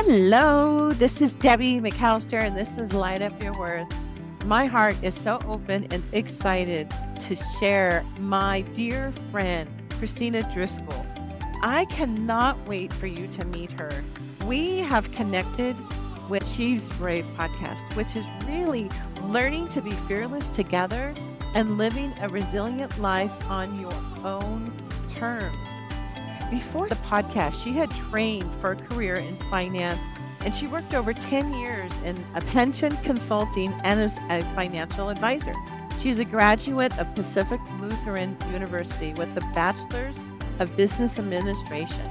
Hello, this is Debbie McAllister, and this is Light Up Your Worth. My heart is so open and excited to share my dear friend, Kristina Driscoll. I cannot wait for you to meet her. We have connected with She's Brave podcast, which is really learning to be fearless together and living a resilient life on your own terms. Before the podcast, she had trained for a career in finance, and she worked over 10 years in a pension consulting and as a financial advisor. She's a graduate of Pacific Lutheran University with a Bachelor's of Business Administration.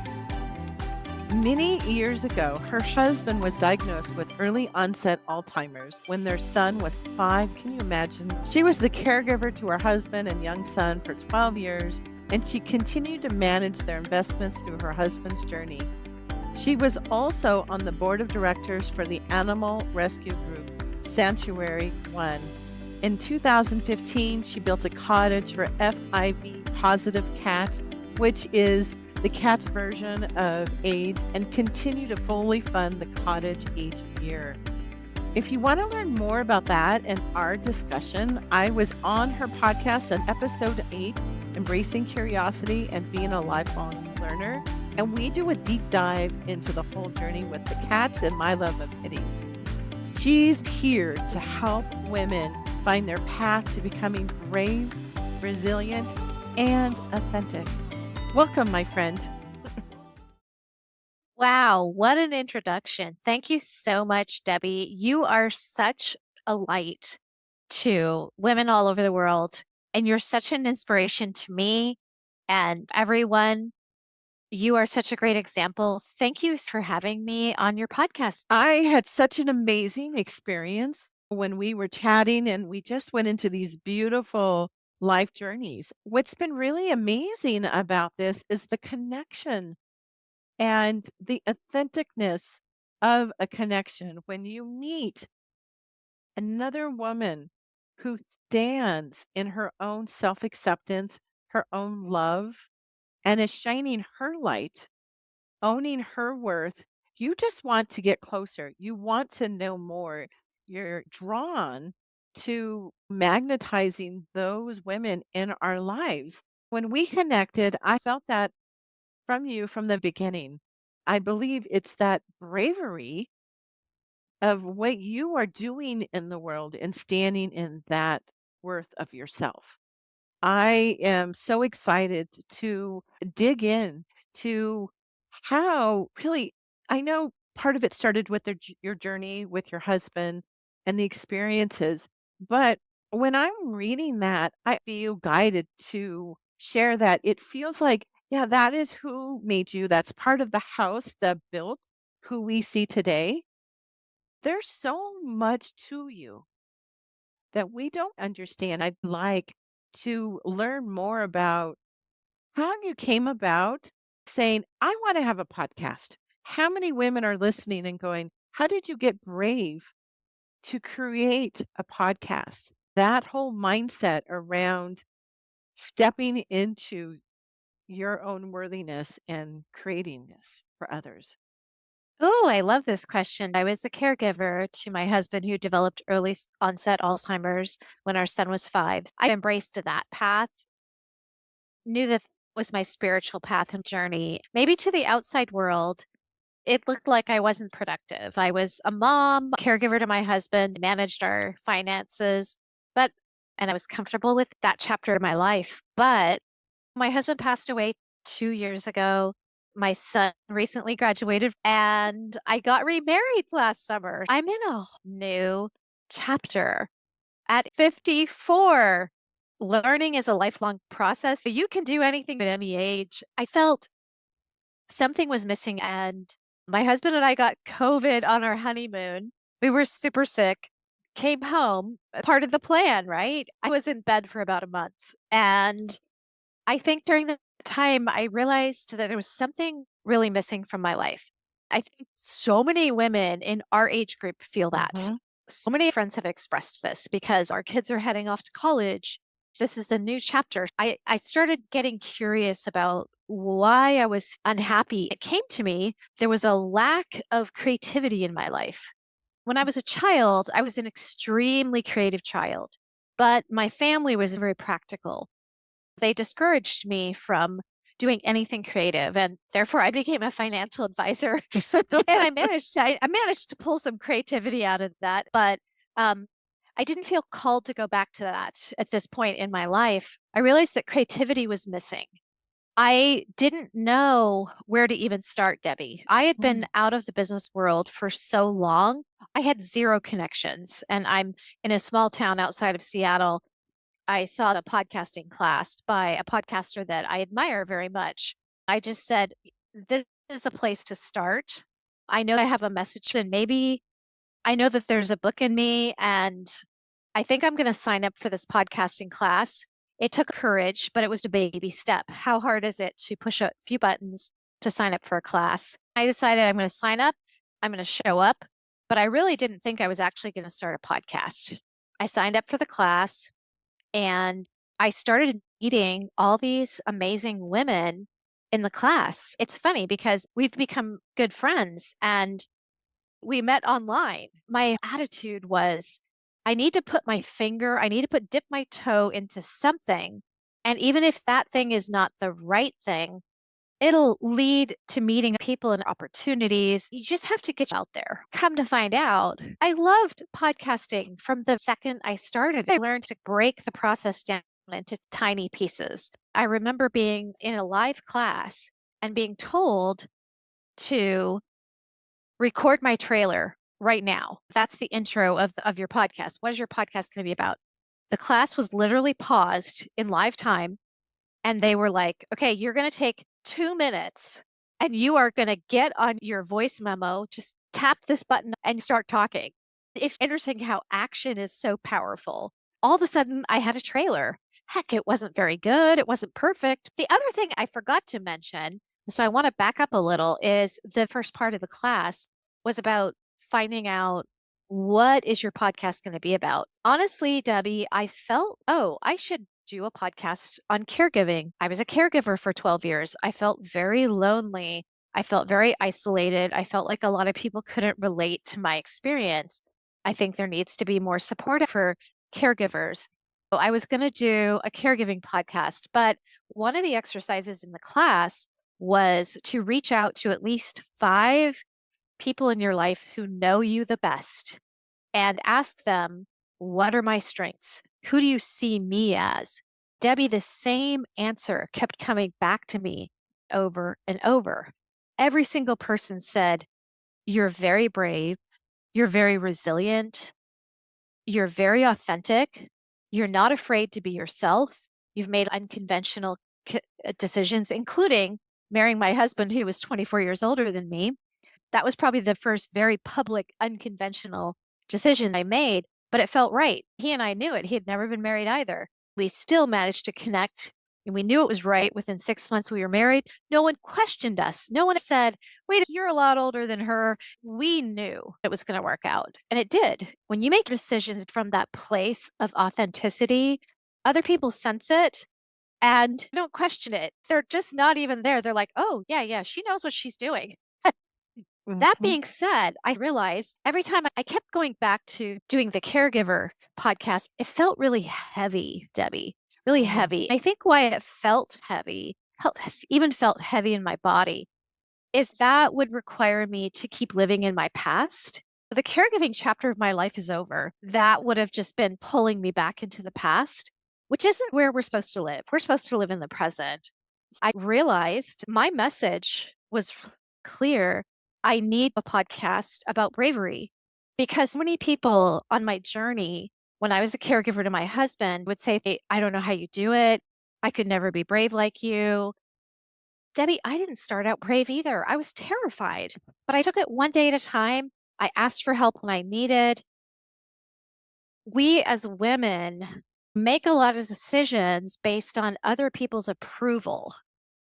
Many years ago, her husband was diagnosed with early-onset Alzheimer's when their son was 5. Can you imagine? She was the caregiver to her husband and young son for 12 years, and she continued to manage their investments through her husband's journey. She was also on the board of directors for the animal rescue group, Sanctuary One. In 2015, she built a cottage for FIV positive cats, which is the cat's version of AIDS, and continue to fully fund the cottage each year. If you want to learn more about that and our discussion, I was on her podcast on episode 8, Embracing Curiosity and Being a Lifelong Learner. And we do a deep dive into the whole journey with the cats and my love of kitties. She's here to help women find their path to becoming brave, resilient, and authentic. Welcome, my friend. Wow, what an introduction. Thank you so much, Debbie. You are such a light to women all over the world, and you're such an inspiration to me and everyone. You are such a great example. Thank you for having me on your podcast. I had such an amazing experience when we were chatting, and we just went into these beautiful life journeys. What's been really amazing about this is the connection and the authenticness of a connection. When you meet another woman who stands in her own self acceptance, her own love, and is shining her light, owning her worth, you just want to get closer. You want to know more. You're drawn to magnetizing those women in our lives. When we connected, I felt that from you from the beginning. I believe it's that bravery of what you are doing in the world and standing in that worth of yourself. I am so excited to dig in to how really I know part of it started with your journey with your husband and the experiences, but when I'm reading that, I feel guided to share that it feels like, yeah, that is who made you. That's part of the house that built who we see today. There's so much to you that we don't understand. I'd like to learn more about how you came about saying, I want to have a podcast. How many women are listening and going, how did you get brave to create a podcast? That whole mindset around stepping into your own worthiness and creating this for others. Oh, I love this question. I was a caregiver to my husband who developed early onset Alzheimer's when our son was 5. I embraced that path, knew that was my spiritual path and journey. Maybe to the outside world, it looked like I wasn't productive. I was a mom, caregiver to my husband, managed our finances, and I was comfortable with that chapter of my life. But my husband passed away 2 years ago. My son recently graduated and I got remarried last summer. I'm in a new chapter at 54. Learning is a lifelong process. You can do anything at any age. I felt something was missing, and my husband and I got COVID on our honeymoon. We were super sick, came home, part of the plan, right? I was in bed for about a month. And I think during the time, I realized that there was something really missing from my life. I think so many women in our age group feel that. Mhm. So many friends have expressed this because our kids are heading off to college. this is a new chapter. I started getting curious about why I was unhappy. It came to me, there was a lack of creativity in my life. When I was a child, I was an extremely creative child, but my family was very practical. They discouraged me from doing anything creative, and therefore I became a financial advisor. And I managed to pull some creativity out of that, but um, I didn't feel called to go back to that at this point in my life. I realized that creativity was missing. I didn't know where to even start, Debbie. I had been Mm. out of the business world for so long. I had zero connections, and I'm in a small town outside of Seattle. I saw the podcasting class by a podcaster that I admire very much. I just said, this is a place to start. I know I have a message, and maybe I know that there's a book in me, and I think I'm going to sign up for this podcasting class. It took courage, but it was a baby step. How hard is it to push a few buttons to sign up for a class? I decided I'm going to sign up, I'm going to show up, but I really didn't think I was actually going to start a podcast. I signed up for the class and I started meeting all these amazing women in the class. It's funny because we've become good friends and we met online. My attitude was, I need to put my finger, I need to dip my toe into something. And even if that thing is not the right thing, it'll lead to meeting people and opportunities. You just have to get out there. Come to find out, I loved podcasting from the second I started. I learned to break the process down into tiny pieces. I remember being in a live class and being told to record my trailer right now. That's the intro of your podcast. What is your podcast going to be about? The class was literally paused in live time and they were like, okay, you're going to take 2 minutes and you are going to get on your voice memo, just tap this button and start talking. It's interesting how action is so powerful. All of a sudden, I had a trailer. Heck, it wasn't very good. It wasn't perfect. The other thing I forgot to mention, so I want to back up a little, is the first part of the class was about finding out what is your podcast going to be about. Honestly, Debbie, I felt, oh, I should do a podcast on caregiving. I was a caregiver for 12 years. I felt very lonely. I felt very isolated. I felt like a lot of people couldn't relate to my experience. I think there needs to be more support for caregivers. So I was going to do a caregiving podcast, but one of the exercises in the class was to reach out to at least 5 people in your life who know you the best and ask them, what are my strengths? Who do you see me as? Debbie, the same answer kept coming back to me over and over. Every single person said, you're very brave, you're very resilient, you're very authentic, you're not afraid to be yourself, you've made unconventional decisions, including marrying my husband, who was 24 years older than me. That was probably the first very public, unconventional decision I made, but it felt right. He and I knew it. He had never been married either. We still managed to connect and we knew it was right. Within 6 months, we were married. No one questioned us. No one said, wait, you're a lot older than her. We knew it was going to work out. And it did. When you make decisions from that place of authenticity, other people sense it and don't question it. They're just not even there. They're like, oh, yeah, yeah, she knows what she's doing. That Mhm. being said, I realized every time I kept going back to doing the caregiver podcast, it felt really heavy, Debbie, really Mm. heavy. I think why it felt heavy, even felt heavy in my body, is that would require me to keep living in my past. The caregiving chapter of my life is over. That would have just been pulling me back into the past, which isn't where we're supposed to live. We're supposed to live in the present. I realized my message was clear. I need a podcast about bravery because so many people on my journey, when I was a caregiver to my husband, would say, I don't know how you do it. I could never be brave like you. Debbie, I didn't start out brave either. I was terrified, but I took it one day at a time. I asked for help when I needed. We as women make a lot of decisions based on other people's approval.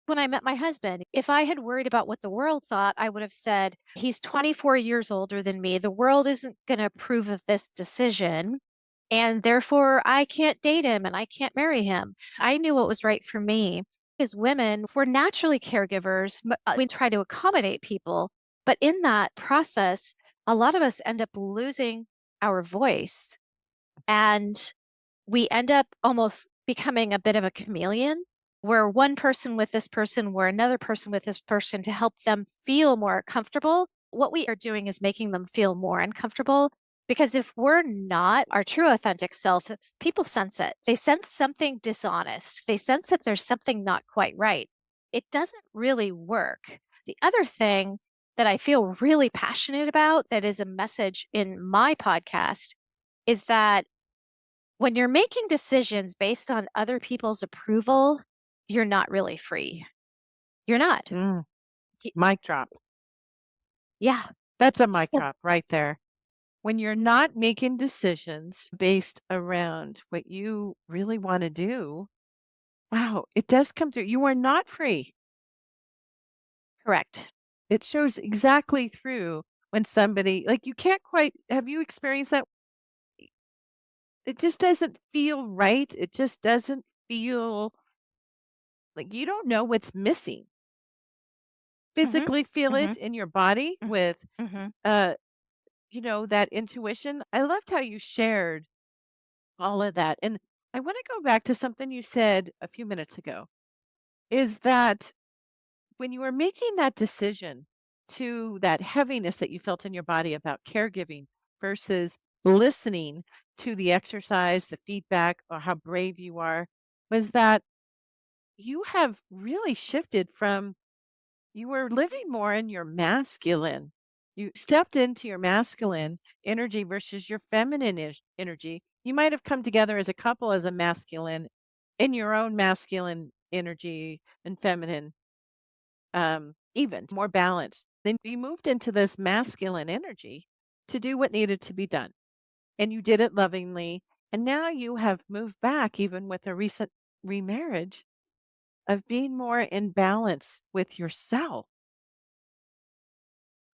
When I met my husband, if I had worried about what the world thought, I would have said, he's 24 years older than me. The world isn't going to approve of this decision. and therefore I can't date him and I can't marry him. I knew what was right for me. As women, we're naturally caregivers. We try to accommodate people, but in that process, a lot of us end up losing our voice and we end up almost becoming a bit of a chameleon. We're one person with this person, we're another person with this person to help them feel more comfortable. What we are doing is making them feel more uncomfortable because if we're not our true authentic self, people sense it. They sense something dishonest. They sense that there's something not quite right. It doesn't really work. The other thing that I feel really passionate about, that is a message in my podcast, is that when you're making decisions based on other people's approval, you're not really free. You're not. Mm, Y- mic drop. Yeah. That's a mic So drop right there. When you're not making decisions based around what you really want to do, wow, it does come through. You are not free. correct. It shows exactly through when somebody, like, you can't quite, have you experienced that? It just doesn't feel right. It just doesn't feel like you don't know what's missing. Mhm. Physically feel it Mhm. in your body Mhm. with, Mhm. uh, that intuition. I loved how you shared all of that. And I want to go back to something you said a few minutes ago is that when you were making that decision to that heaviness that you felt in your body about caregiving versus listening to the exercise, the feedback, or how brave you are, was that you have really shifted from you were living more in your masculine. You stepped into your masculine energy versus your feminine energy. You might have come together as a couple as a masculine in your own masculine energy and feminine, even more balanced. Then you moved into this masculine energy to do what needed to be done. And you did it lovingly. And now you have moved back, even with a recent remarriage, of being more in balance with yourself.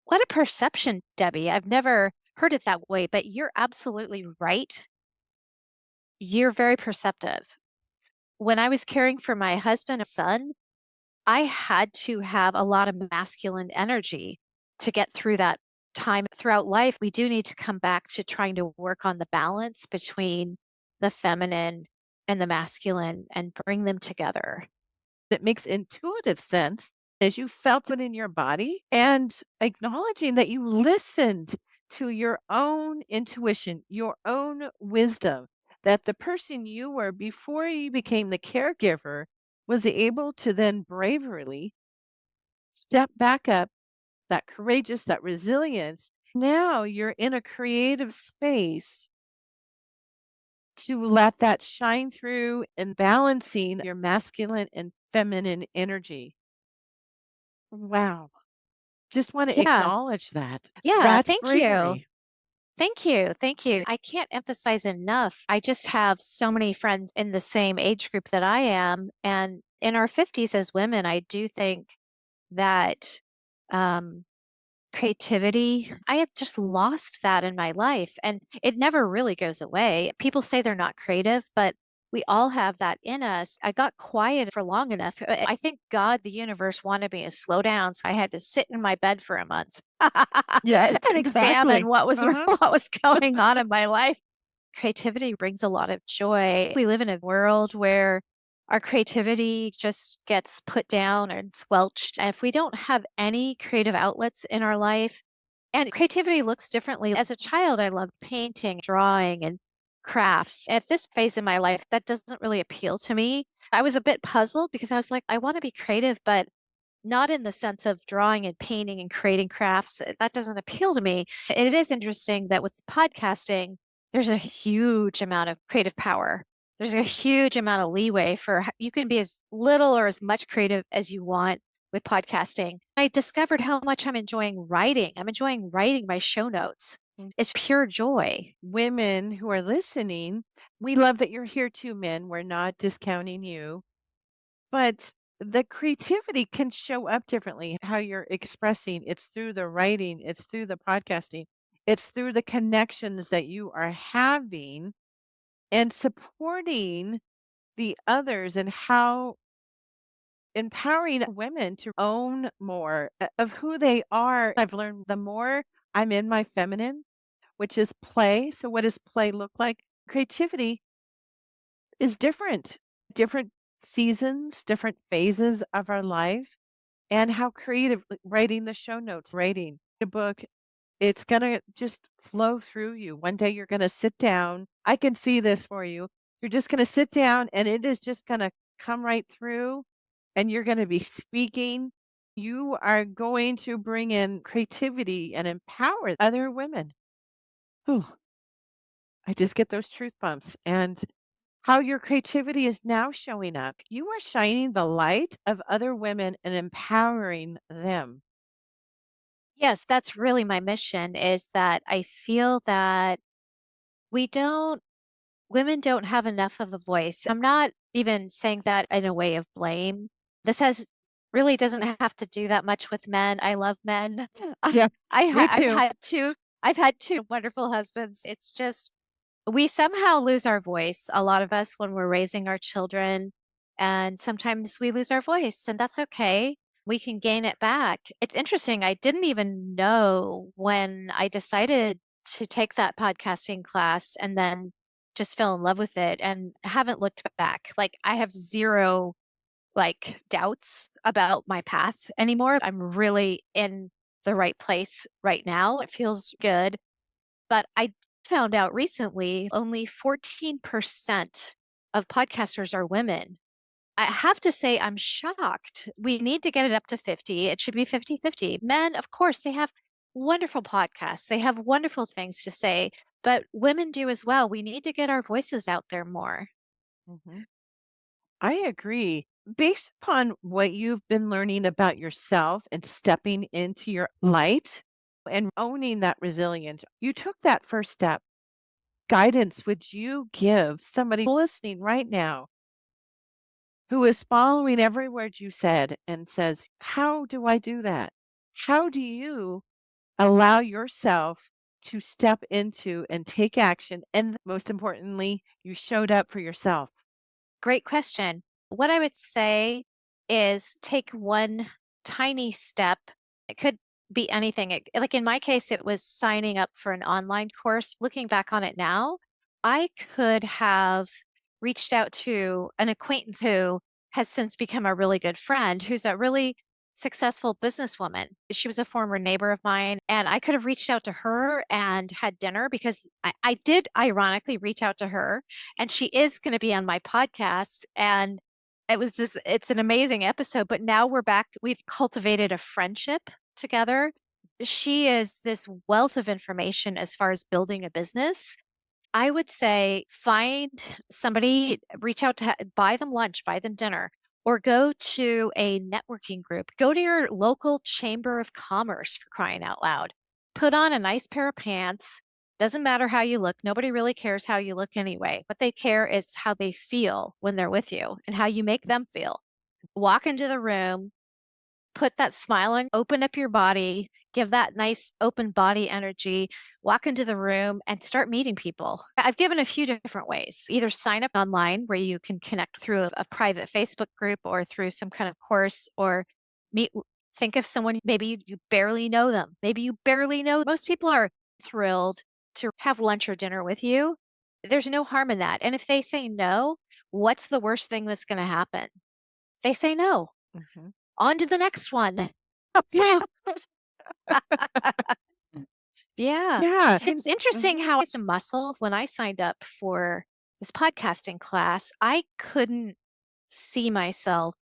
What a perception, Debbie. I've never heard it that way, but you're absolutely right. You're very perceptive. When I was caring for my husband and son, I had to have a lot of masculine energy to get through that time. Throughout life, we do need to come back to trying to work on the balance between the feminine and the masculine and bring them together. It makes intuitive sense as you felt it in your body and acknowledging that you listened to your own intuition, your own wisdom, that the person you were before you became the caregiver was able to then bravely step back up, that courageous, that resilience. Now you're in a creative space to let that shine through and balancing your masculine and feminine energy. Wow. Just wanna Yeah. acknowledge that. Yeah. That's Thank you. bravery. Thank you. Thank you. I can't emphasize enough. I just have so many friends in the same age group that I am. And in our 50s as women, I do think that um, creativity, I have just lost that in my life. And it never really goes away. People say they're not creative, but we all have that in us. I got quiet for long enough. I think God, the universe wanted me to slow down. So I had to sit in my bed for a month Yes, and examine exactly. what was Uh-huh. what was going on in my life. Creativity brings a lot of joy. We live in a world where our creativity just gets put down and squelched. And if we don't have any creative outlets in our life, and creativity looks differently. As a child, I loved painting, drawing, and crafts. At this phase in my life, that doesn't really appeal to me. I was a bit puzzled because I was like, I want to be creative, but not in the sense of drawing and painting and creating crafts. That doesn't appeal to me. It is interesting that with podcasting, there's a huge amount of creative power. There's a huge amount of leeway for you can be as little or as much creative as you want with podcasting. I discovered how much I'm enjoying writing. I'm enjoying writing my show notes. Mm. It's pure joy. Women who are listening, we love that you're here too, men. We're not discounting you, but the creativity can show up differently, how you're expressing. It's through the writing, it's through the podcasting, it's through the connections that you are having. and supporting the others and how empowering women to own more of who they are. I've learned the more I'm in my feminine, which is play. So, what does play look like? Creativity is different, different seasons, different phases of our life, and how creative writing the show notes, writing a book, it's gonna just flow through you. One day you're gonna sit down. I can see this for you. You're just gonna sit down and it is just gonna come right through and you're gonna be speaking. You are going to bring in creativity and empower other women. Whew, I just get those truth bumps. And how your creativity is now showing up. You are shining the light of other women and empowering them. Yes, that's really my mission is that I feel that we don't women don't have enough of a voice. I'm not even saying that in a way of blame. This has really doesn't have to do that much with men. I love men. Yeah, me I've too. had 2 I've had 2 wonderful husbands. It's just we somehow lose our voice, a lot of us, when we're raising our children, and sometimes we lose our voice, and that's okay. We can gain it back. It's interesting, I didn't even know when I decided to take that podcasting class and then just fell in love with it and haven't looked back. Like, I have 0, like, doubts about my path anymore. I'm really in the right place right now. It feels good. But I found out recently only 14% of podcasters are women. I have to say I'm shocked. We need to get it up to 50. It should be 50-50. Men, of course, they have wonderful podcasts. They have wonderful things to say, but women do as well. We need to get our voices out there more. Mhm. I agree. Based upon what you've been learning about yourself and stepping into your light and owning that resilience, you took that first step. Guidance would you give somebody listening right now who is following every word you said and says, how do I do that? How do you allow yourself to step into and take action? And most importantly, you showed up for yourself. Great question. What I would say is take one tiny step. It could be anything. Like in my case, it was signing up for an online course. Looking back on it now, I could have reached out to an acquaintance who has since become a really good friend, who's a really successful businesswoman. She was a former neighbor of mine, and I could have reached out to her and had dinner because I did ironically reach out to her and she is going to be on my podcast. And it's an amazing episode, but now we're back. We've cultivated a friendship together. She is this wealth of information as far as building a business. I would say find somebody, reach out to buy them lunch, buy them dinner, or go to a networking group. Go to your local chamber of commerce for crying out loud. Put on a nice pair of pants. Doesn't matter how you look. Nobody really cares how you look anyway. What they care is how they feel when they're with you and how you make them feel. Walk into the room, put that smile on, open up your body, give that nice open body energy, walk into the room and start meeting people. I've given a few different ways. Either sign up online where you can connect through a private Facebook group or through some kind of course or meet think of someone maybe you barely know them. Maybe you barely know. Most people are thrilled to have lunch or dinner with you. There's no harm in that. And if they say no, what's the worst thing that's going to happen? They say no. Mhm. On to the next one. Yeah. Yeah. Yeah. It's interesting Mhm. how it's a muscle. When I signed up for this podcasting class, I couldn't see myself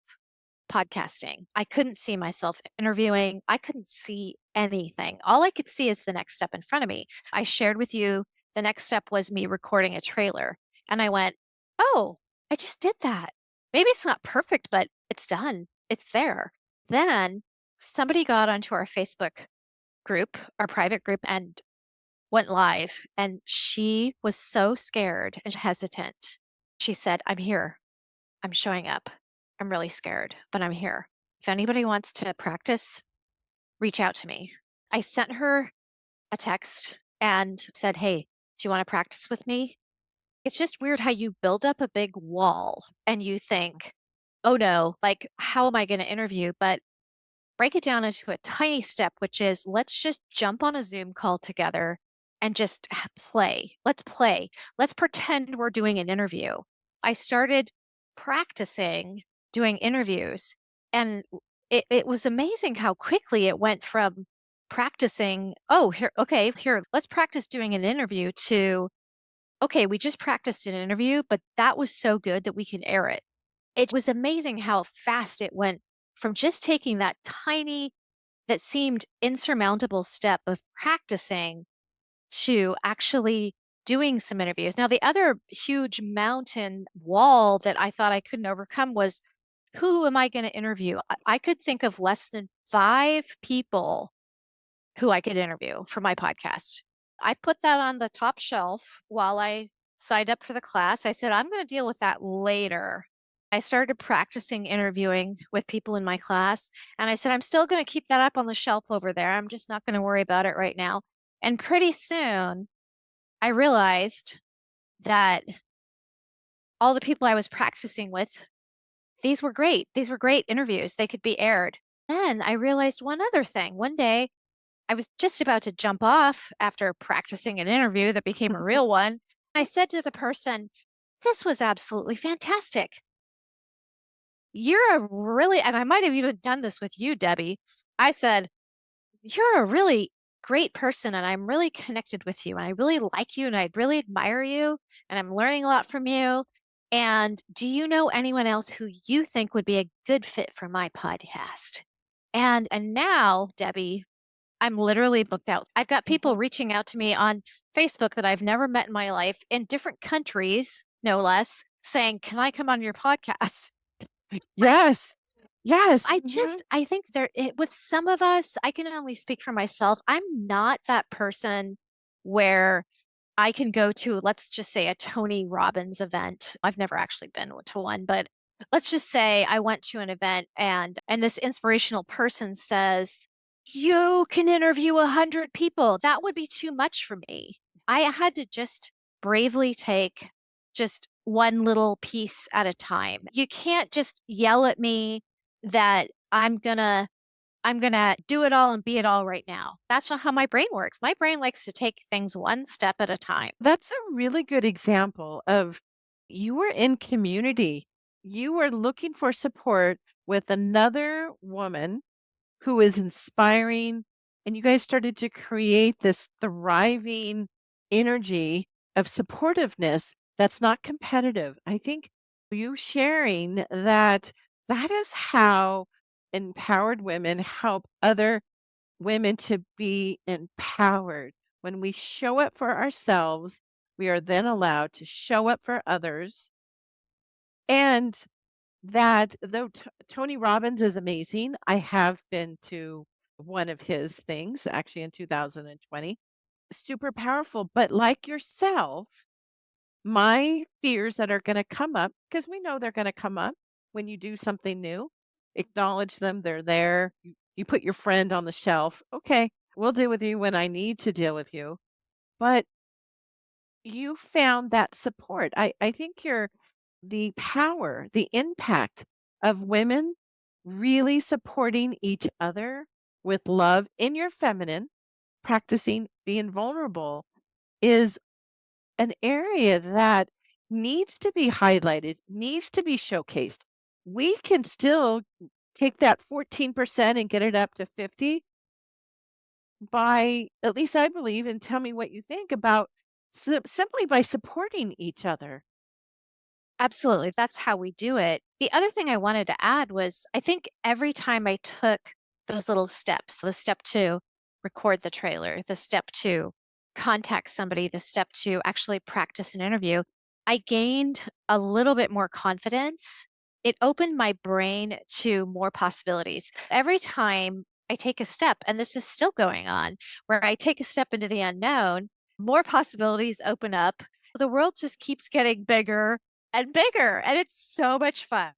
podcasting. I couldn't see myself interviewing. I couldn't see anything. All I could see is the next step in front of me. I shared with you the next step was me recording a trailer. And I went, oh, I just did that. Maybe it's not perfect, but it's done. It's there. Then somebody got onto our Facebook group, our private group, and went live. And she was so scared and hesitant. She said, I'm here. I'm showing up. I'm really scared, but I'm here. If anybody wants to practice, reach out to me. I sent her a text and said, hey, do you want to practice with me? It's just weird how you build up a big wall and you think, oh no, like, how am I going to interview? But break it down into a tiny step, which is let's just jump on a Zoom call together and just play. Let's play. Let's pretend we're doing an interview. I started practicing doing interviews, and it was amazing how quickly it went from practicing, oh, here, okay, here, let's practice doing an interview to, okay, we just practiced an interview, but that was so good that we can air it. It was amazing how fast it went from just taking that tiny, that seemed insurmountable step of practicing to actually doing some interviews. Now, the other huge mountain wall that I thought I couldn't overcome was, who am I going to interview? I could think of less than 5 people who I could interview for my podcast. I put that on the top shelf while I signed up for the class. I said, I'm going to deal with that later. I started practicing interviewing with people in my class. And I said, I'm still going to keep that up on the shelf over there. I'm just not going to worry about it right now. And pretty soon, I realized that all the people I was practicing with, these were great. These were great interviews. They could be aired. Then I realized one other thing. One day, I was just about to jump off after practicing an interview that became a real one. I said to the person, this was absolutely fantastic. You're a really, and I might have even done this with you, Debbie. I said, you're a really great person and I'm really connected with you and I really like you and I really admire you and I'm learning a lot from you. And do you know anyone else who you think would be a good fit for my podcast? And now, Debbie, I'm literally booked out. I've got people Mhm. reaching out to me on Facebook that I've never met in my life in different countries, no less, saying, "Can I come on your podcast?" Yes. Yes. Mhm. I think with some of us, I can only speak for myself. I'm not that person where I can go to, let's just say, a Tony Robbins event. I've never actually been to one, but let's just say I went to an event and this inspirational person says, "You can interview 100 people." That would be too much for me. I had to just bravely take just one little piece at a time. You can't just yell at me that I'm gonna do it all and be it all right now. That's not how my brain works. My brain likes to take things one step at a time. That's a really good example of you were in community. You were looking for support with another woman who is inspiring, and you guys started to create this thriving energy of supportiveness that's not competitive. I think you sharing that that is how empowered women help other women to be empowered. When we show up for ourselves, we are then allowed to show up for others. And that though Tony Robbins is amazing, I have been to one of his things actually in 2020. Super powerful, but like yourself, my fears that are going to come up because we know they're going to come up when you do something new, acknowledge them, they're there. You put your friend on the shelf. Okay, we'll deal with you when I need to deal with you. But you found that support. I think you're the power, the impact of women really supporting each other with love in your feminine, practicing being vulnerable is an area that needs to be highlighted, needs to be showcased. We can still take that 14% and get it up to 50 by, at least I believe, and tell me what you think about simply by supporting each other. Absolutely. That's how we do it. The other thing I wanted to add was I think every time I took those little steps, the step to record the trailer, the step to contact somebody, the step to actually practice an interview, I gained a little bit more confidence. It opened my brain to more possibilities. Every time I take a step, and this is still going on, where I take a step into the unknown, more possibilities open up. The world just keeps getting bigger and bigger, and it's so much fun.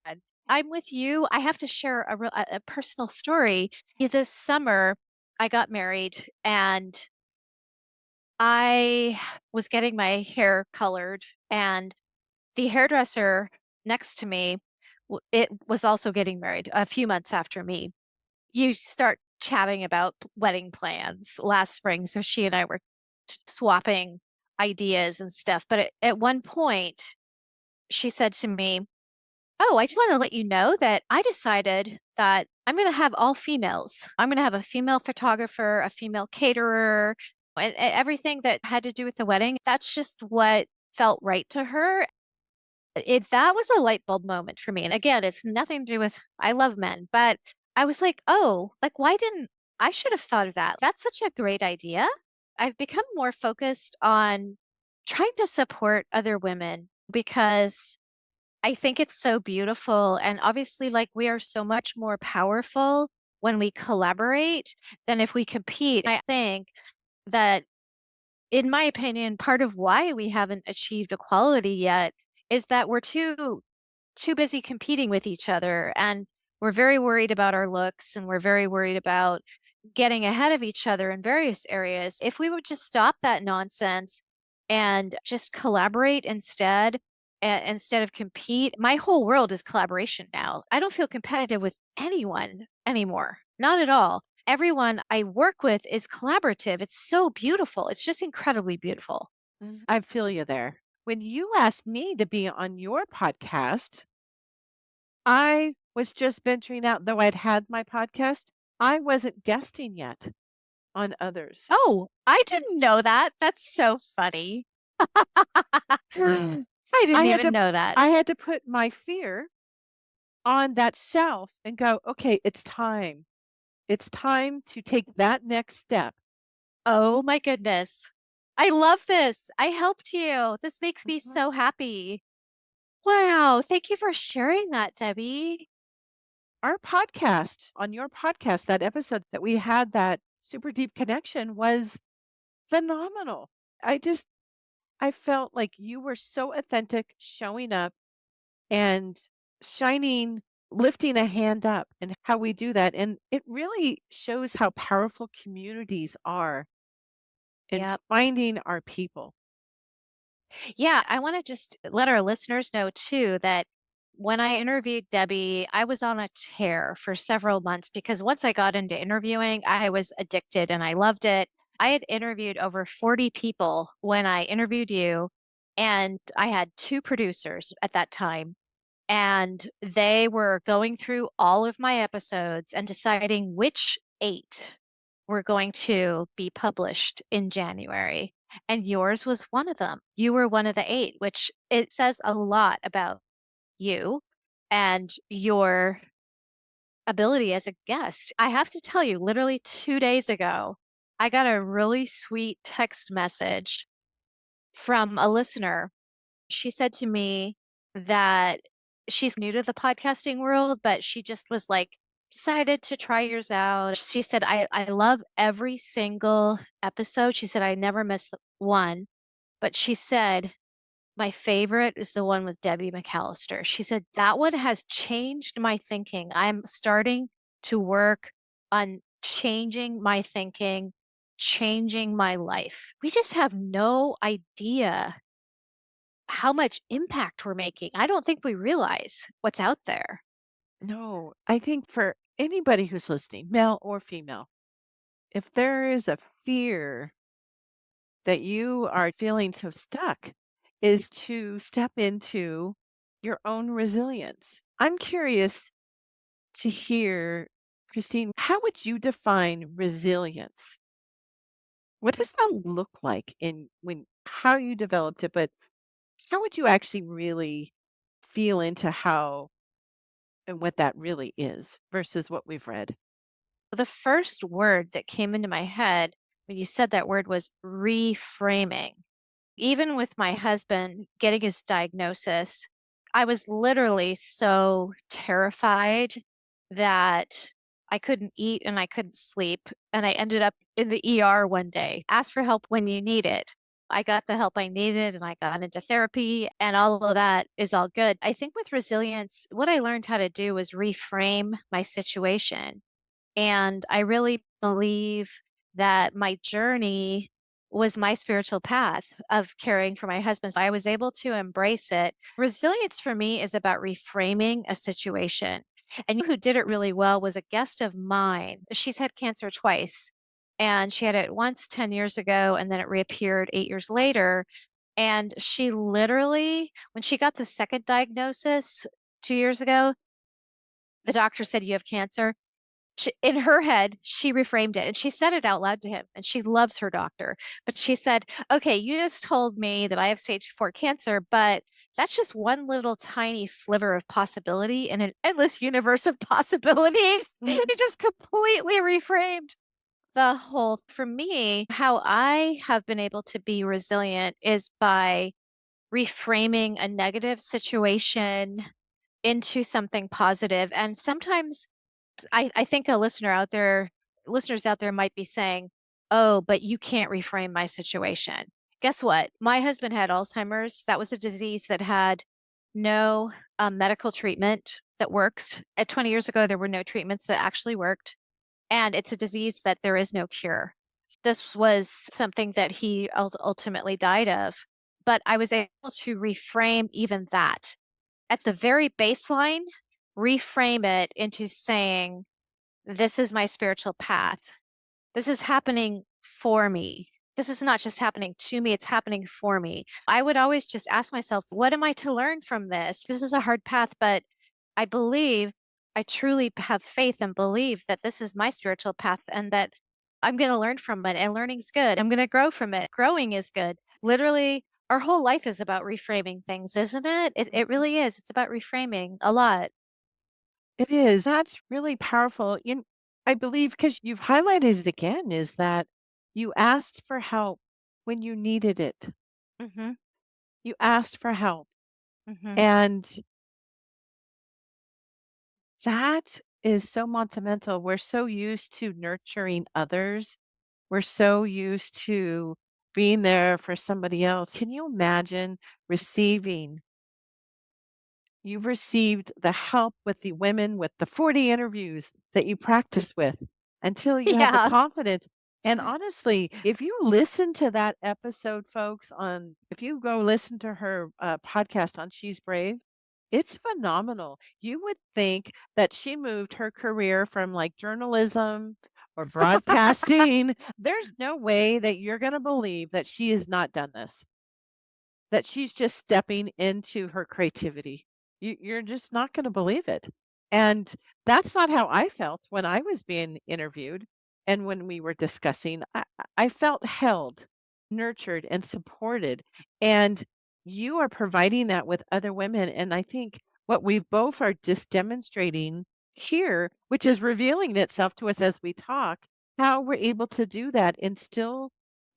I'm with you. I have to share a personal story. This summer, I got married, and I was getting my hair colored, and the hairdresser next to me, it was also getting married a few months after me. You start chatting about wedding plans last spring, so she and I were swapping ideas and stuff. But at one point, she said to me, "Oh, I just want to let you know that I decided that I'm going to have all females. I'm going to have a female photographer, a female caterer, and everything that had to do with the wedding. That's just what felt right to her." That was a light bulb moment for me. And again, it's nothing to do with I love men, but I was like, "Oh, like why didn't I should have thought of that. That's such a great idea." I've become more focused on trying to support other women because I think it's so beautiful. And obviously, like, we are so much more powerful when we collaborate than if we compete. I think that, in my opinion, part of why we haven't achieved equality yet is that we're too busy competing with each other, and we're very worried about our looks, and we're very worried about getting ahead of each other in various areas. If we would just stop that nonsense and just collaborate instead, instead of compete, my whole world is collaboration now. I don't feel competitive with anyone anymore. Not at all. Everyone I work with is collaborative. It's so beautiful. It's just incredibly beautiful. I feel you there. When you asked me to be on your podcast, I was just venturing out, though I'd had my podcast, I wasn't guesting yet on others. Oh, I didn't know that. That's so funny. I I didn't had even to know that. I had to put my fear on that self and go, "Okay, it's time. It's time to take that next step." Oh my goodness. I love this. I helped you. This makes me Mhm. so happy. Wow. Thank you for sharing that, Debbie. Our podcast, on your podcast, that episode that we had that super deep connection was phenomenal. I just I felt like you were so authentic, showing up and shining, lifting a hand up, and how we do that. And it really shows how powerful communities are in Yep. finding our people. Yeah, I want to just let our listeners know too that when I interviewed Debbie, I was on a tear for several months because once I got into interviewing, I was addicted and I loved it. I had interviewed over 40 people when I interviewed you, and I had two producers at that time. And they were going through all of my episodes and deciding which 8 were going to be published in January. And yours was one of them. You were one of the 8, which it says a lot about you and your ability as a guest. I have to tell you, literally 2 days ago, I got a really sweet text message from a listener. She said to me that she's new to the podcasting world, but she just was like, decided to try yours out. She said, I love every single episode. She said, I never miss one. But she said, my favorite is the one with Debbie McAllister. She said, that one has changed my thinking. I'm starting to work on changing my thinking, changing my life. We just have no idea how much impact we're making. I don't think we realize what's out there. No, I think for anybody who's listening, male or female, if there is a fear that you are feeling so stuck, is to step into your own resilience. I'm curious to hear, Christine, how would you define resilience? What does that look like in when how you developed it, but how would you actually really feel into how and what that really is versus what we've read? The first word that came into my head when you said that word was reframing. Even with my husband getting his diagnosis, I was literally so terrified that I couldn't eat and I couldn't sleep. And I ended up in the ER one day. Ask for help when you need it. I got the help I needed and I got into therapy, and all of that is all good. I think with resilience, what I learned how to do was reframe my situation. And I really believe that my journey was my spiritual path of caring for my husband. So I was able to embrace it. Resilience for me is about reframing a situation. And who did it really well was a guest of mine. She's had cancer twice. And she had it once 10 years ago, and then it reappeared 8 years later. And she literally, when she got the second diagnosis 2 years ago, the doctor said, "You have cancer." In her head, she reframed it and she said it out loud to him. And she loves her doctor. But she said, "Okay, you just told me that I have stage 4 cancer, but that's just one little tiny sliver of possibility in an endless universe of possibilities." It just completely reframed the whole. For me, how I have been able to be resilient is by reframing a negative situation into something positive. And sometimes I think listeners out there might be saying, "Oh, but you can't reframe my situation." Guess what? My husband had Alzheimer's. That was a disease that had no medical treatment that works. At 20 years ago, there were no treatments that actually worked. And it's a disease that there is no cure. This was something that he ultimately died of. But I was able to reframe even that. At the very baseline, reframe it into saying, "This is my spiritual path. This is happening for me. This is not just happening to me, it's happening for me." I would always just ask myself, what am I to learn from this? This is a hard path, but I believe, I truly have faith and believe that this is my spiritual path and that I'm going to learn from it, and learning's good. I'm going to grow from it. Growing is good. Literally, our whole life is about reframing things, isn't it? It really is. It's about reframing a lot. It is. That's really powerful. I believe because you've highlighted it again, is that you asked for help when you needed it. Hmm. You asked for help. Hmm. And that is so monumental. We're so used to nurturing others. We're so used to being there for somebody else. Can you imagine receiving You've received the help with the women with the 40 interviews that you practiced with until you had the Yeah. confidence. And honestly, if you listen to that episode, folks, if you go listen to her podcast on She's Brave, it's phenomenal. You would think that she moved her career from like journalism or broadcasting. There's no way that you're going to believe that she has not done this, that she's just stepping into her creativity. You're just not gonna believe it. And that's not how I felt when I was being interviewed and when we were discussing. I felt held, nurtured, and supported. And you are providing that with other women. And I think what we both are just demonstrating here, which is revealing itself to us as we talk, how we're able to do that and still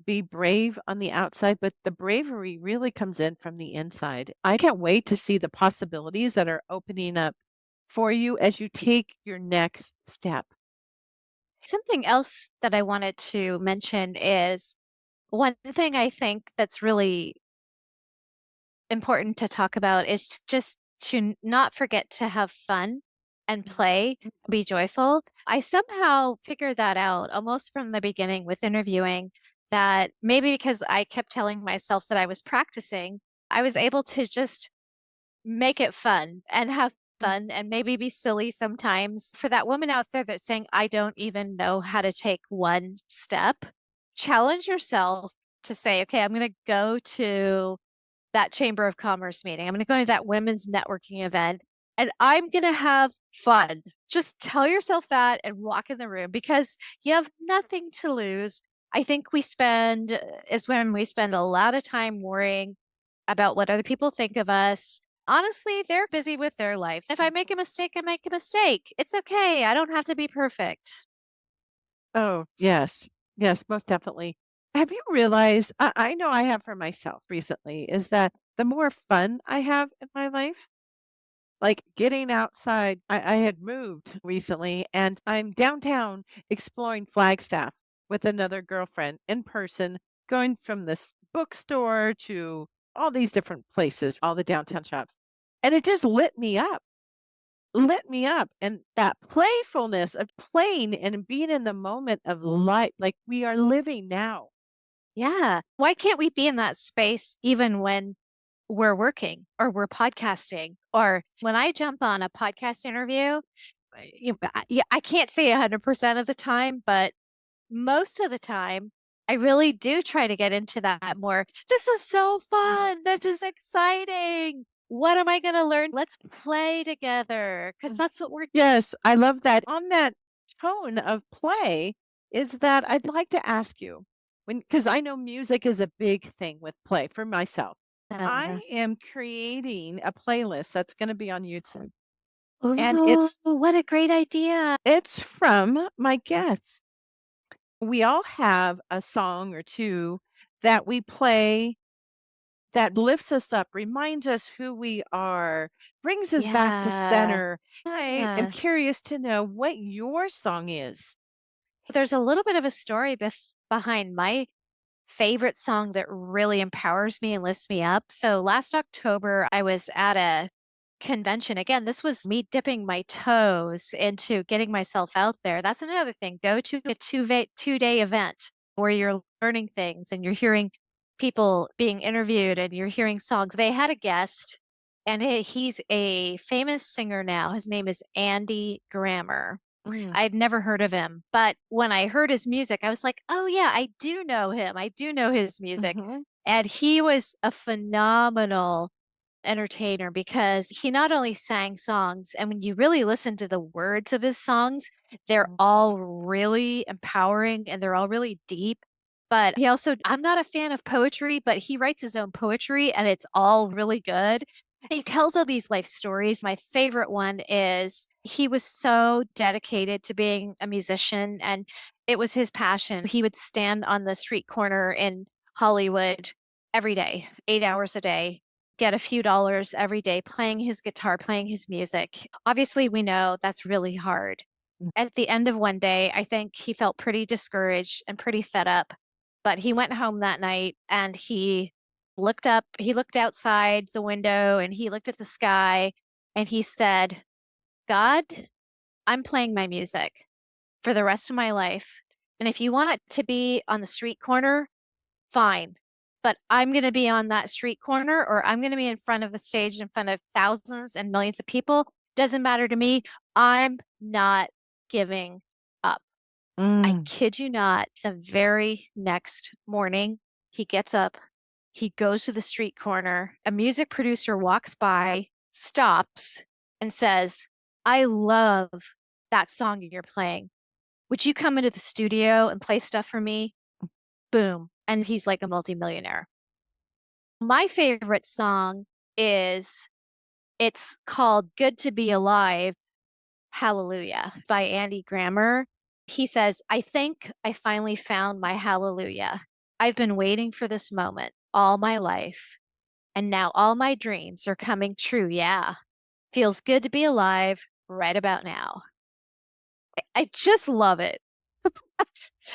be brave on the outside, but the bravery really comes in from the inside. I can't wait to see the possibilities that are opening up for you as you take your next step. Something else that I wanted to mention is one thing I think that's really important to talk about is just to not forget to have fun and play, be joyful. I somehow figured that out almost from the beginning with interviewing, that maybe because I kept telling myself that I was practicing, I was able to just make it fun and have fun and maybe be silly sometimes. For that woman out there that's saying, "I don't even know how to take one step," challenge yourself to say, "Okay, I'm going to go to that Chamber of Commerce meeting. I'm going to go to that women's networking event and I'm going to have fun." Just tell yourself that and walk in the room because you have nothing to lose. I think as women, we spend a lot of time worrying about what other people think of us. Honestly, they're busy with their lives. If I make a mistake, I make a mistake. It's okay. I don't have to be perfect. Oh, yes. Yes, most definitely. Have you realized, I know I have for myself recently, is that the more fun I have in my life, like getting outside, I had moved recently and I'm downtown exploring Flagstaff with another girlfriend in person, going from this bookstore to all these different places, all the downtown shops. And it just lit me up. And that playfulness of playing and being in the moment of life, like we are living now. Yeah. Why can't we be in that space even when we're working or we're podcasting? Or when I jump on a podcast interview, yeah, I can't say 100% of the time, but most of the time, I really do try to get into that more. This is so fun. This is exciting. What am I going to learn? Let's play together because Mm. that's what we're. Yes, I love that. On that tone of play is that I'd like to ask you when, because I know music is a big thing with play for myself. Uh, I am creating a playlist that's going to be on YouTube, and Ooh, what a great idea. it's from my guests. We all have a song or two that we play that lifts us up, reminds us who we are, brings us back to Yeah. center. I am curious to know what your song is. There's a little bit of a story behind my favorite song that really empowers me and lifts me up. So last October, I was at a convention. Again, this was me dipping my toes into getting myself out there. That's another thing. Go to a 2-day event where you're learning things and you're hearing people being interviewed and you're hearing songs. They had a guest, and he's a famous singer now. His name is Andy Grammer. Mm, I'd never heard of him, but when I heard his music, I was like, "Oh yeah, I do know him. I do know his music." mhm, And he was a phenomenal entertainer because he not only sang songs, and when you really listen to the words of his songs, they're mm, all really empowering and they're all really deep. But he also, I'm not a fan of poetry, but he writes his own poetry and it's all really good. He tells all these life stories. My favorite one is he was so dedicated to being a musician and it was his passion. He would stand on the street corner in Hollywood every day, 8 hours a day, get a few dollars every day playing his guitar, playing his music. Obviously, we know that's really hard. mm, At the end of one day, I think he felt pretty discouraged and pretty fed up. But he went home that night and he looked outside the window and he looked at the sky and he said, God, I'm playing my music for the rest of my life. And if you want it to be on the street corner, fine. But I'm going to be on that street corner or I'm going to be in front of the stage in front of thousands and millions of people. Doesn't matter to me. I'm not giving up. I mm, kid you not, the very next morning, he gets up, he goes to the street corner. A music producer walks by, stops, and says, I love that song you're playing. Would you come into the studio and play stuff for me? Boom. And he's like a multimillionaire. My favorite song is it's called Good to Be Alive, Hallelujah by Andy Grammer. He says, I think I finally found my hallelujah. I've been waiting for this moment all my life, and now all my dreams are coming true. Yeah. Feels good to be alive right about now. I just love it.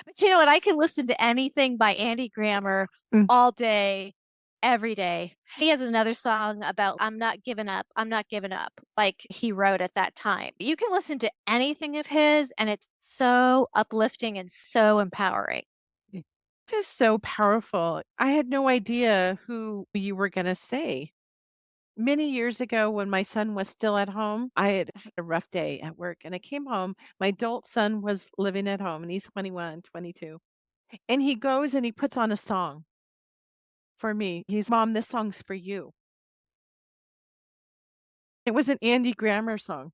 But you know what? I can listen to anything by Andy Grammer mm. all day, every day. He has another song about I'm not giving up. I'm not giving up, like he wrote at that time. You can listen to anything of his, and it's so uplifting and so empowering. It is so powerful. I had no idea who you were going to say. Many years ago, when my son was still at home, I had a rough day at work and I came home. My adult son was living at home and he's 21, 22. And he goes and he puts on a song for me. He's, Mom, this song's for you. It was an Andy Grammer song,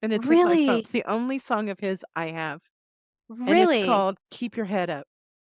and it's like my phone, Really, the only song of his I have, and it's really. called "Keep Your Head Up."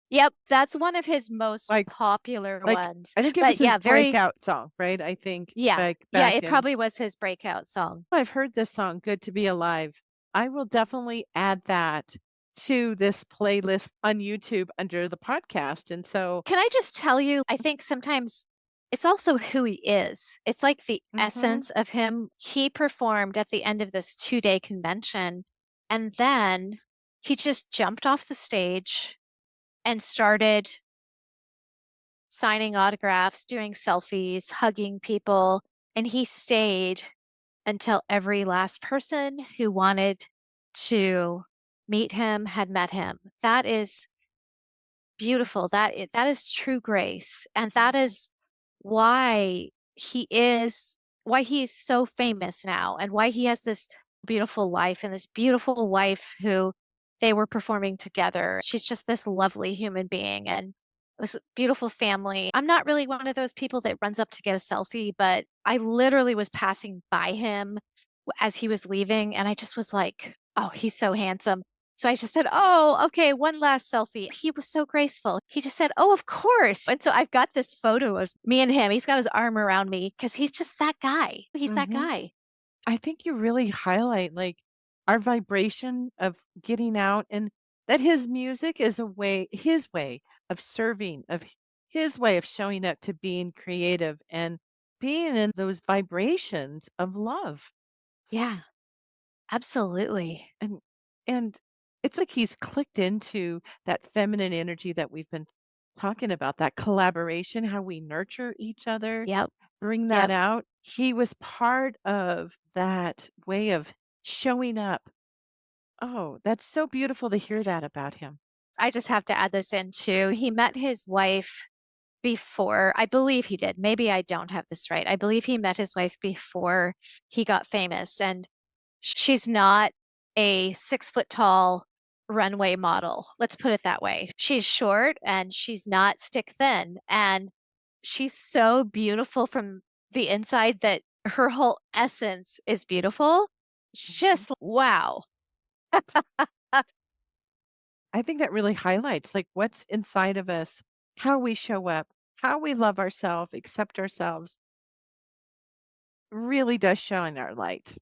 Yep, that's one of his most Like popular like, ones. I think it was But his yeah, very, breakout song, right? I think, yeah, like, yeah, back it in probably was his breakout song. I've heard this song, "Good to Be Alive." I will definitely add that to this playlist on YouTube under the podcast, and so Can I just tell you, I think sometimes it's also who he is. It's like the mhm, essence of him. He performed at the end of this 2-day convention, and then he just jumped off the stage and started signing autographs, doing selfies, hugging people, and he stayed until every last person who wanted to meet him had met him. That is beautiful. That is true grace. And that is why he is why he's so famous now and why he has this beautiful life and this beautiful wife who they were performing together. She's just this lovely human being and this beautiful family. I'm not really one of those people that runs up to get a selfie, but I literally was passing by him as he was leaving and I just was like, "Oh, he's so handsome." So I just said, "Oh, okay, one last selfie." He was so graceful. He just said, "Oh, of course." And so I've got this photo of me and him. He's got his arm around me because he's just that guy. He's that Mhm. guy. I think you really highlight, like, our vibration of getting out and that his music is a way his way of serving, of his way of showing up to being creative and being in those vibrations of love. Yeah, absolutely. And and it's like he's clicked into that feminine energy that we've been talking about, that collaboration, how we nurture each other, Yep. bring that Yep. out. He was part of that way of showing up. Oh, that's so beautiful to hear that about him. I just have to add this in too. He met his wife before, I believe he did. Maybe I don't have this right. I believe he met his wife before he got famous. And she's not a 6 foot tall runway model. Let's put it that way. She's short and she's not stick thin. And she's so beautiful from the inside that her whole essence is beautiful. Mhm. Just wow. I think that really highlights like what's inside of us, how we show up, how we love ourselves, accept ourselves really does shine our light,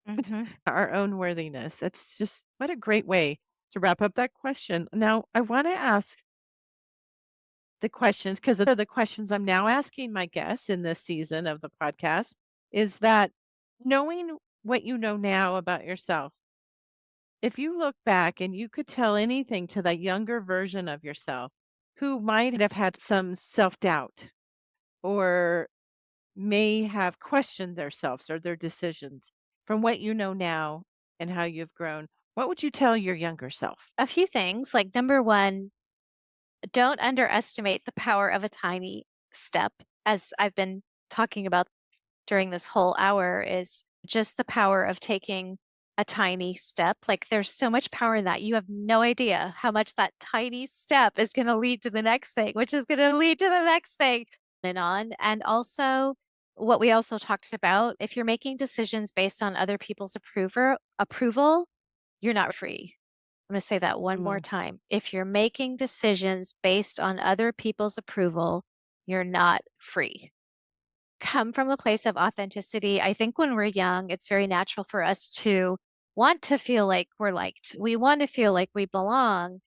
Hmm. our own worthiness. That's just what a great way to wrap up that question. Now, I want to ask the questions because they're the questions I'm now asking my guests in this season of the podcast is that knowing what you know now about yourself, if you look back and you could tell anything to that younger version of yourself who might have had some self doubt or may have questioned themselves or their decisions from what you know now and how you've grown, what would you tell your younger self? A few things like number one, don't underestimate the power of a tiny step. As I've been talking about during this whole hour, is just the power of taking a tiny step. Like there's so much power in that. You have no idea how much that tiny step is going to lead to the next thing, which is going to lead to the next thing and on. And also, what we also talked about, if you're making decisions based on other people's approval, you're not free. I'm going to say that one more Mm, time. If you're making decisions based on other people's approval, you're not free. Come from a place of authenticity. I think when we're young, it's very natural for us to want to feel like we're liked. We want to feel like we belong.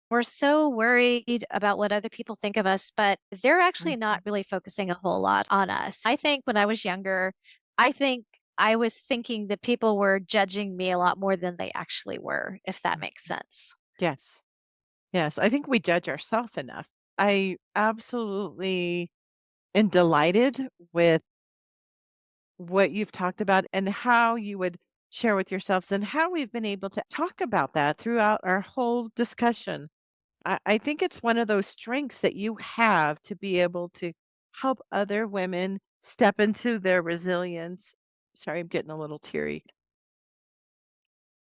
We're so worried about what other people think of us, but they're actually not mhm, really focusing a whole lot on us. I think when I was younger, I think I was thinking that people were judging me a lot more than they actually were, if that makes mhm. sense. Yes. Yes. I think we judge ourselves enough. I absolutely am delighted with what you've talked about and how you would share with yourselves and how we've been able to talk about that throughout our whole discussion. I think it's one of those strengths that you have to be able to help other women step into their resilience. Sorry, I'm getting a little teary.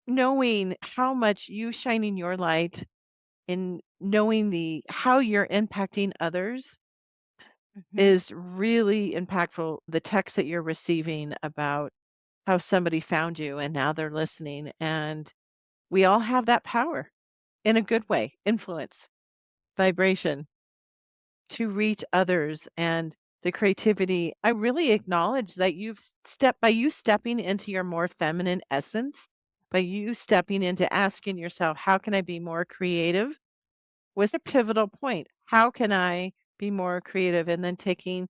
Knowing how much you shining your light and knowing the how you're impacting others Mhm. is really impactful. The text that you're receiving about how somebody found you and now they're listening. And we all have that power in a good way, influence, vibration to reach others and the creativity. I really acknowledge that you've stepped by you stepping into your more feminine essence, by you stepping into asking yourself, how can I be more creative? Was a pivotal point. How can I be more creative? And then taking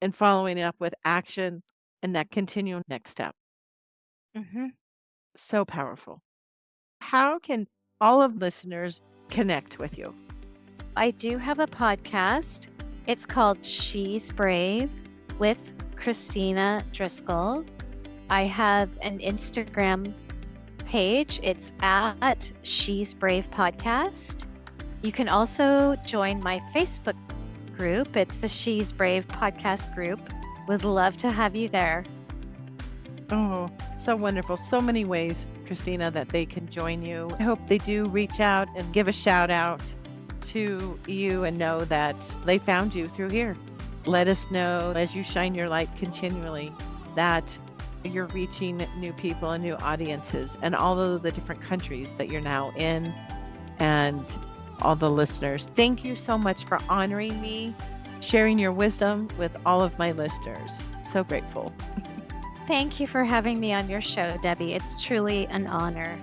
and following up with action and that continual next step. Mhm. So powerful. How can all of listeners connect with you? I do have a podcast. It's called She's Brave with Kristina Driscoll. I have an Instagram page. It's at She's Brave Podcast. You can also join my Facebook group. It's the She's Brave podcast group. Would love to have you there. Oh, so wonderful. So many ways, Kristina, that they can join you. I hope they do reach out and give a shout out to you and know that they found you through here. Let us know as you shine your light continually that you're reaching new people and new audiences and all of the different countries that you're now in and all the listeners. Thank you so much for honoring me, sharing your wisdom with all of my listeners. So grateful. Thank you for having me on your show, Debbie. It's truly an honor.